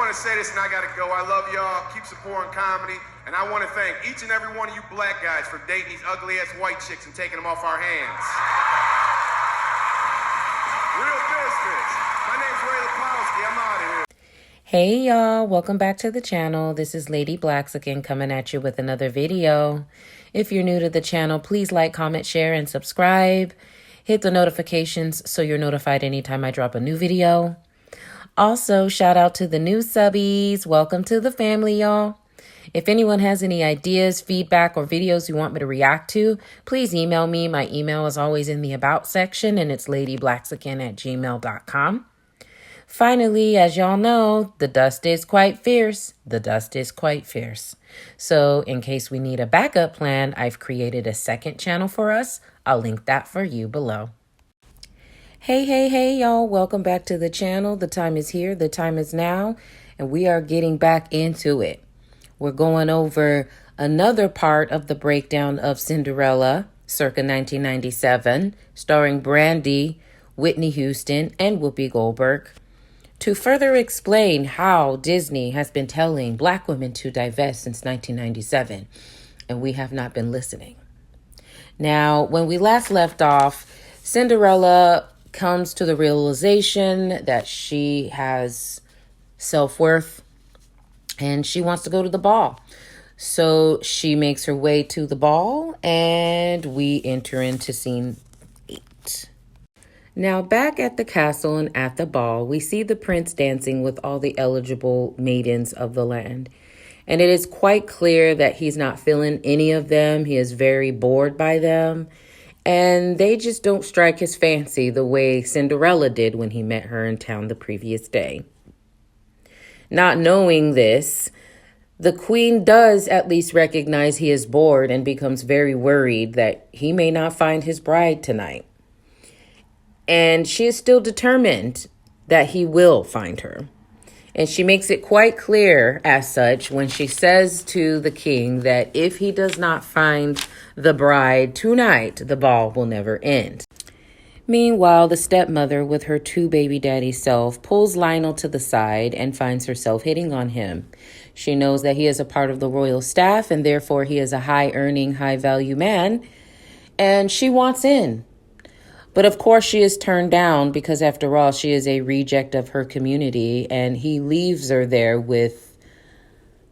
want to say this and I got to go. I love y'all. Keep supporting comedy. And I want to thank each and every one of you black guys for dating these ugly-ass white chicks and taking them off our hands. Real business. My name's Ray Lapowski. I'm out of here. Hey y'all, welcome back to the channel. This is Lady Blacks again coming at you with another video. If you're new to the channel, please like, comment, share, and subscribe. Hit the notifications so you're notified anytime I drop a new video. Also, shout out to the new subbies. Welcome to the family, y'all. If anyone has any ideas, feedback, or videos you want me to react to, please email me. My email is always in the About section, and it's ladyblacksagain@gmail.com. Finally, as y'all know, the dust is quite fierce. The dust is quite fierce. So in case we need a backup plan, I've created a second channel for us. I'll link that for you below. Hey, y'all. Welcome back to the channel. The time is here. The time is now. And we are getting back into it. We're going over another part of the breakdown of Cinderella, circa 1997, starring Brandy, Whitney Houston, and Whoopi Goldberg, to further explain how Disney has been telling Black women to divest since 1997, and we have not been listening. Now, when we last left off, Cinderella comes to the realization that she has self-worth and she wants to go to the ball. So she makes her way to the ball and we enter into scene 8. Now, back at the castle and at the ball, we see the prince dancing with all the eligible maidens of the land. And it is quite clear that he's not feeling any of them. He is very bored by them. And they just don't strike his fancy the way Cinderella did when he met her in town the previous day. Not knowing this, the queen does at least recognize he is bored and becomes very worried that he may not find his bride tonight. And she is still determined that he will find her. And she makes it quite clear as such when she says to the king that if he does not find the bride tonight, the ball will never end. Meanwhile, the stepmother with her 2 baby daddy self pulls Lionel to the side and finds herself hitting on him. She knows that he is a part of the royal staff and therefore he is a high-earning, high-value man, and she wants in. But of course she is turned down because after all, she is a reject of her community and he leaves her there with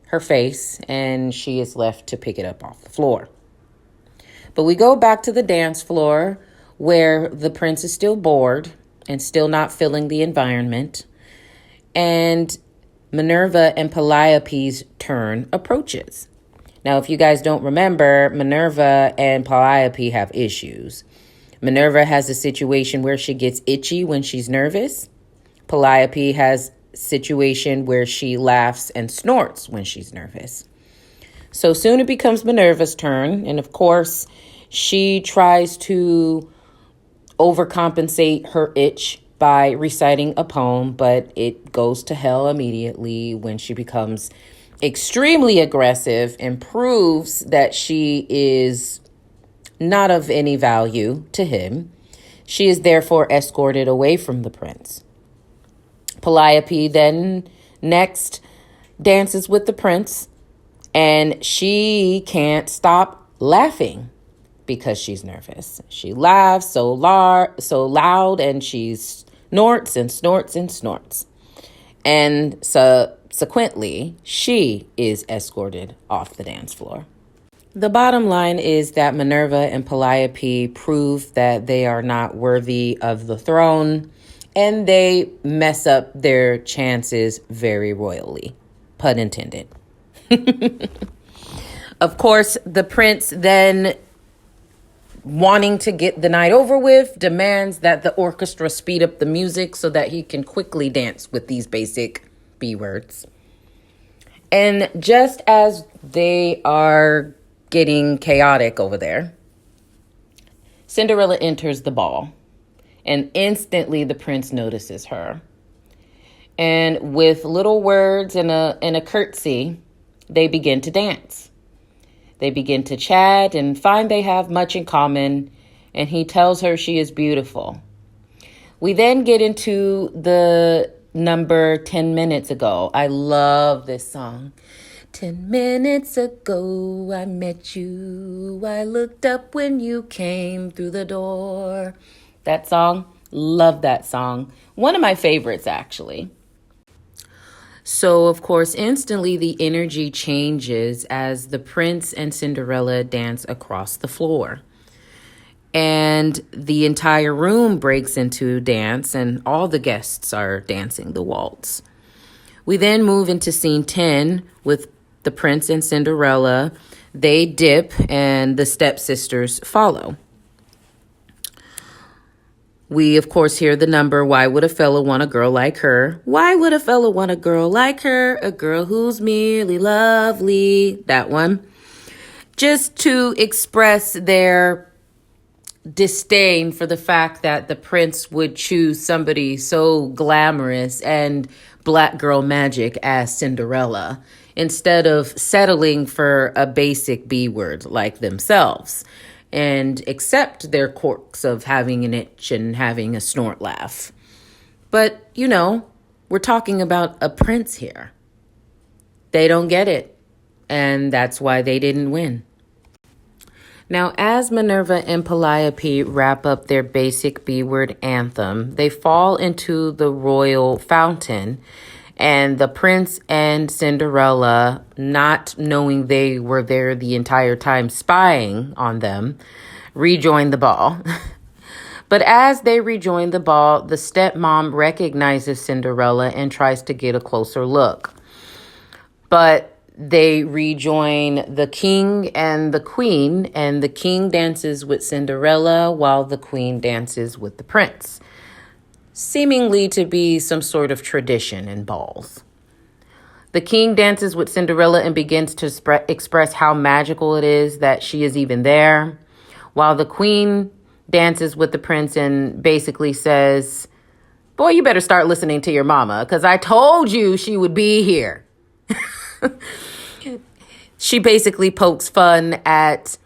her face and she is left to pick it up off the floor. But we go back to the dance floor where the prince is still bored and still not feeling the environment. And Minerva and Calliope's turn approaches. Now, if you guys don't remember, Minerva and Calliope have issues. Minerva has a situation where she gets itchy when she's nervous. Calliope has a situation where she laughs and snorts when she's nervous. So soon it becomes Minerva's turn. And of course, she tries to overcompensate her itch by reciting a poem, but it goes to hell immediately when she becomes extremely aggressive and proves that she is not of any value to him. She is therefore escorted away from the prince. Calliope then next dances with the prince, and she can't stop laughing because she's nervous. She laughs so loud, and she snorts and snorts and snorts. And subsequently, she is escorted off the dance floor. The bottom line is that Minerva and Calliope prove that they are not worthy of the throne, and they mess up their chances very royally. Pun intended. Of course, the prince then, wanting to get the night over with, demands that the orchestra speed up the music so that he can quickly dance with these basic B words. And just as they are getting chaotic over there, Cinderella enters the ball, and instantly the prince notices her. And with little words and a curtsy, they begin to dance. They begin to chat and find they have much in common, and he tells her she is beautiful. We then get into the number 10 minutes ago. I love this song. 10 minutes ago, I met you. I looked up when you came through the door. That song, love that song. One of my favorites, actually. So, of course, instantly the energy changes as the prince and Cinderella dance across the floor. And the entire room breaks into dance, and all the guests are dancing the waltz. We then move into scene 10 with the prince and Cinderella. They dip, and the stepsisters follow. We, of course, hear the number, "Why would a fella want a girl like her? Why would a fella want a girl like her? A girl who's merely lovely." That one. Just to express their disdain for the fact that the prince would choose somebody so glamorous and black girl magic as Cinderella, instead of settling for a basic B word like themselves, and accept their quirks of having an itch and having a snort laugh. But, we're talking about a prince here. They don't get it, and that's why they didn't win. Now, as Minerva and Calliope wrap up their basic B-word anthem, they fall into the royal fountain, and the prince and Cinderella, not knowing they were there the entire time spying on them, rejoin the ball. But as they rejoin the ball, the stepmom recognizes Cinderella and tries to get a closer look. But they rejoin the king and the queen, and the king dances with Cinderella while the queen dances with the prince, seemingly to be some sort of tradition in balls. The king dances with Cinderella and begins to express how magical it is that she is even there, while the queen dances with the prince and basically says, "Boy, you better start listening to your mama, because I told you she would be here." She basically pokes fun at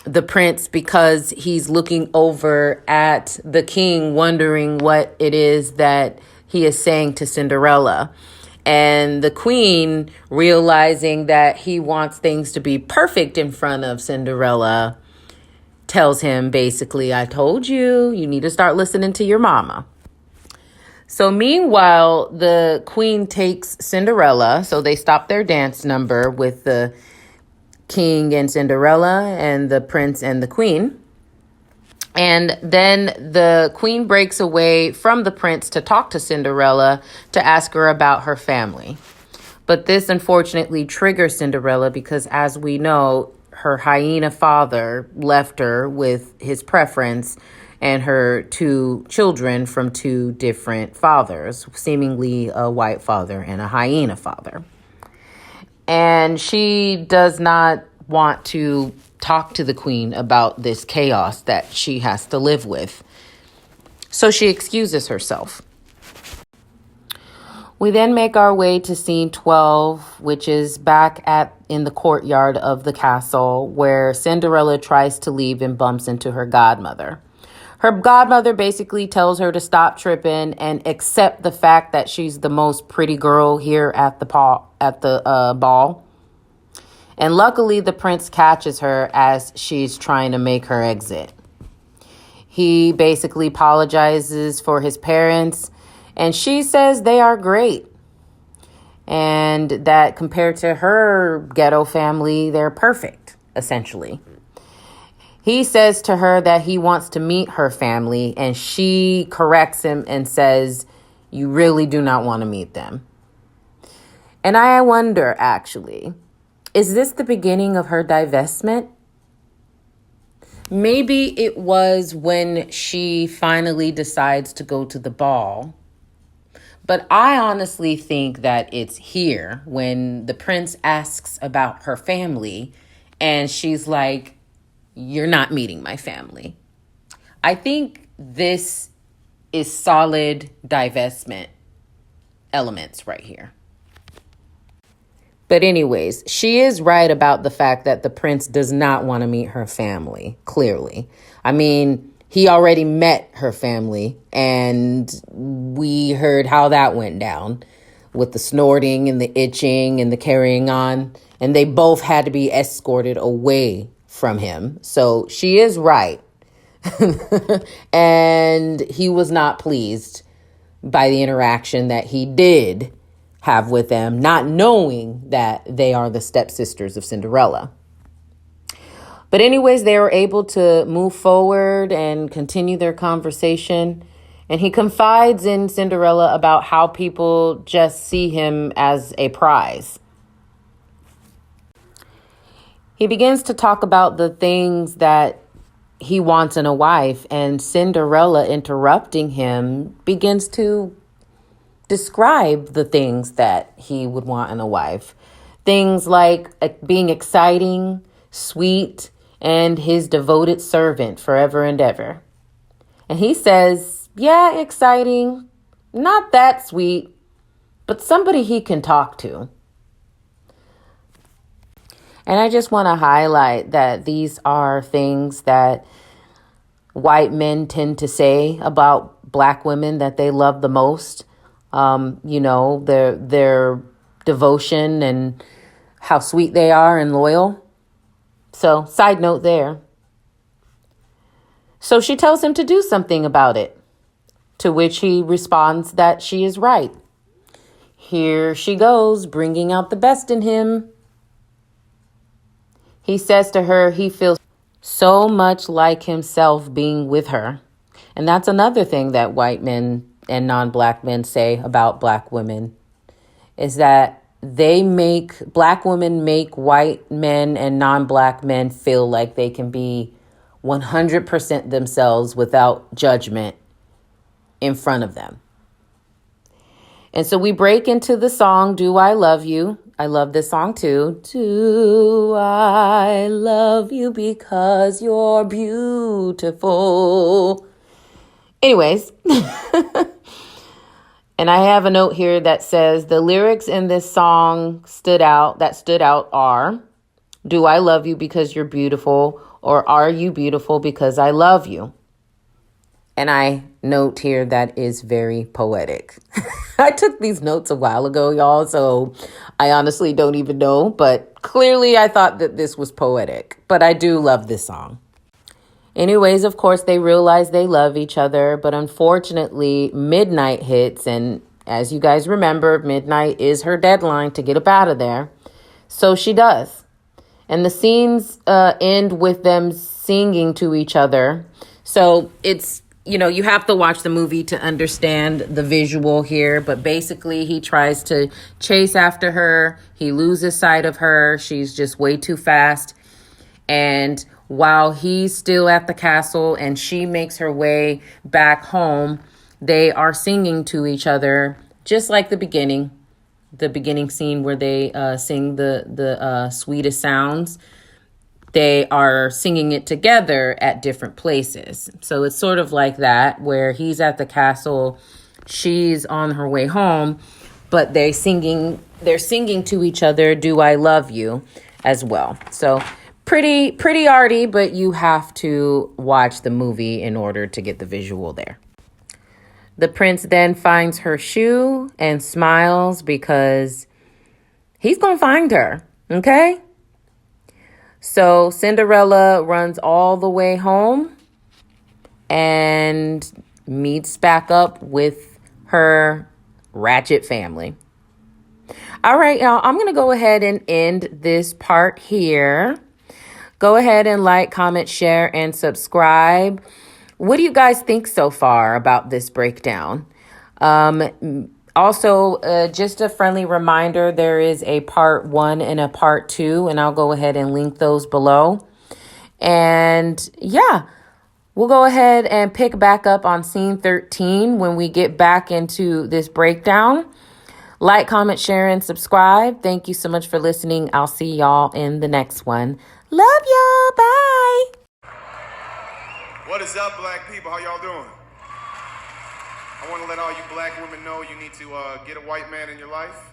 the prince because he's looking over at the king, wondering what it is that he is saying to Cinderella. And the queen, realizing that he wants things to be perfect in front of Cinderella, tells him basically, "I told you, you need to start listening to your mama." So meanwhile, the queen takes Cinderella. So they stop their dance number with the king and Cinderella and the prince and the queen. And then the queen breaks away from the prince to talk to Cinderella to ask her about her family. But this unfortunately triggers Cinderella because, as we know, her hyena father left her with his preference and her two children from two different fathers, seemingly a white father and a hyena father. And she does not want to talk to the queen about this chaos that she has to live with. So she excuses herself. We then make our way to scene 12, which is back in the courtyard of the castle, where Cinderella tries to leave and bumps into her godmother. Her godmother basically tells her to stop tripping and accept the fact that she's the most pretty girl here at the ball. And luckily, the prince catches her as she's trying to make her exit. He basically apologizes for his parents, and she says they are great. And that compared to her ghetto family, they're perfect, essentially. He says to her that he wants to meet her family, and she corrects him and says, "You really do not want to meet them." And I wonder, actually, is this the beginning of her divestment? Maybe it was when she finally decides to go to the ball. But I honestly think that it's here when the prince asks about her family and she's like, "You're not meeting my family." I think this is solid divestment elements right here. But anyways, she is right about the fact that the prince does not want to meet her family, clearly. I mean, he already met her family, and we heard how that went down with the snorting and the itching and the carrying on. And they both had to be escorted away from him. So she is right. And he was not pleased by the interaction that he did have with them, not knowing that they are the stepsisters of Cinderella. But anyways, they were able to move forward and continue their conversation. And he confides in Cinderella about how people just see him as a prize. He begins to talk about the things that he wants in a wife, and Cinderella, interrupting him, begins to describe the things that he would want in a wife. Things like being exciting, sweet, and his devoted servant forever and ever. And he says, yeah, exciting, not that sweet, but somebody he can talk to. And I just want to highlight that these are things that white men tend to say about black women that they love the most. Their devotion and how sweet they are and loyal. So, side note there. So she tells him to do something about it, to which he responds that she is right. Here she goes, bringing out the best in him. He says to her he feels so much like himself being with her. And that's another thing that white men and non-black men say about black women, is that black women make white men and non-black men feel like they can be 100% themselves without judgment in front of them. And so we break into the song, Do I Love You? I love this song too. Do I love you because you're beautiful? Anyways, and I have a note here that says the lyrics in this song stood out are, do I love you because you're beautiful, or are you beautiful because I love you? And I note here that is very poetic. I took these notes a while ago, y'all, so I honestly don't even know. But clearly I thought that this was poetic. But I do love this song. Anyways, of course, they realize they love each other. But unfortunately, midnight hits. And as you guys remember, midnight is her deadline to get up out of there. So she does. And the scenes end with them singing to each other. So it's, you have to watch the movie to understand the visual here. But basically, he tries to chase after her. He loses sight of her. She's just way too fast. And while he's still at the castle and she makes her way back home, they are singing to each other, just like the beginning scene where they sing the sweetest sounds. They are singing it together at different places. So it's sort of like that, where he's at the castle, she's on her way home, but they're singing to each other, Do I Love You, as well. So pretty arty, but you have to watch the movie in order to get the visual there. The prince then finds her shoe and smiles because he's going to find her, okay? So Cinderella runs all the way home and meets back up with her ratchet family. All right, y'all, I'm going to go ahead and end this part here. Go ahead and like, comment, share, and subscribe. What do you guys think so far about this breakdown? Also, just a friendly reminder, there is a part 1 and a part 2, and I'll go ahead and link those below. And yeah, we'll go ahead and pick back up on scene 13 when we get back into this breakdown. Like, comment, share, and subscribe. Thank you so much for listening. I'll see y'all in the next one. Love y'all. Bye. What is up, black people? How y'all doing? I want to let all you black women know you need to get a white man in your life.